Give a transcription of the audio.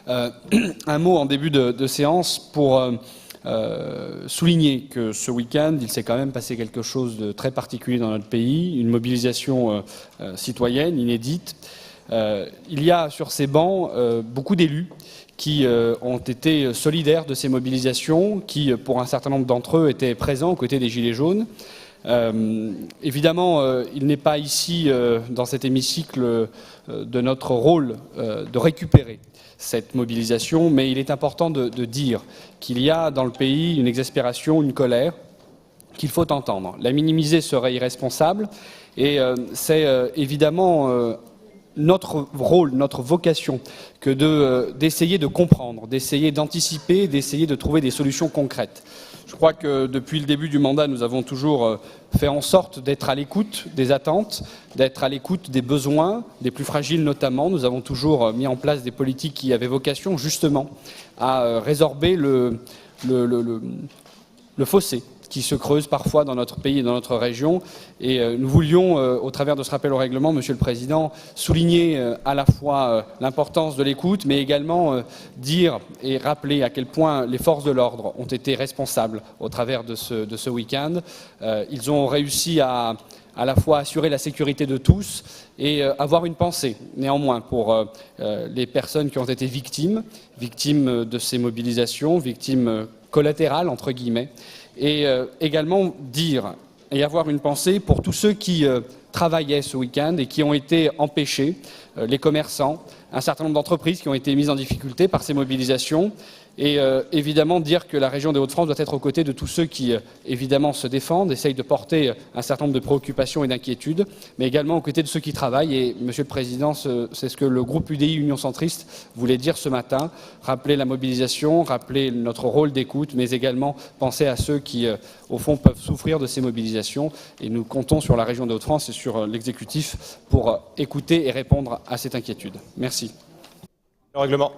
Un mot en début de séance pour souligner que ce week-end, il s'est quand même passé quelque chose de très particulier dans notre pays, une mobilisation citoyenne inédite. Il y a sur ces bancs beaucoup d'élus qui ont été solidaires de ces mobilisations, qui, pour un certain nombre d'entre eux, étaient présents aux côtés des Gilets jaunes. Évidemment, il n'est pas ici, dans cet hémicycle, de notre rôle de récupérer cette mobilisation, mais il est important de dire qu'il y a dans le pays une exaspération, une colère qu'il faut entendre. La minimiser serait irresponsable et c'est évidemment notre rôle, notre vocation que d'essayer de comprendre, d'essayer d'anticiper, d'essayer de trouver des solutions concrètes. Je crois que depuis le début du mandat, nous avons toujours fait en sorte d'être à l'écoute des attentes, d'être à l'écoute des besoins, des plus fragiles notamment. Nous avons toujours mis en place des politiques qui avaient vocation justement à résorber le fossé qui se creuse parfois dans notre pays et dans notre région. Et nous voulions, au travers de ce rappel au règlement, Monsieur le Président, souligner à la fois l'importance de l'écoute, mais également dire et rappeler à quel point les forces de l'ordre ont été responsables au travers de ce week-end. Ils ont réussi à la fois assurer la sécurité de tous et avoir une pensée, néanmoins, pour les personnes qui ont été victimes de ces mobilisations, victimes collatérales, entre guillemets, et également dire et avoir une pensée pour tous ceux qui travaillaient ce week-end et qui ont été empêchés, les commerçants, un certain nombre d'entreprises qui ont été mises en difficulté par ces mobilisations, et évidemment dire que la région des Hauts-de-France doit être aux côtés de tous ceux qui, évidemment, se défendent, essayent de porter un certain nombre de préoccupations et d'inquiétudes, mais également aux côtés de ceux qui travaillent. Et, Monsieur le Président, c'est ce que le groupe UDI Union Centriste voulait dire ce matin, rappeler la mobilisation, rappeler notre rôle d'écoute, mais également penser à ceux qui, au fond, peuvent souffrir de ces mobilisations. Et nous comptons sur la région des Hauts-de-France et sur l'exécutif pour écouter et répondre à cette inquiétude. Merci. Le règlement.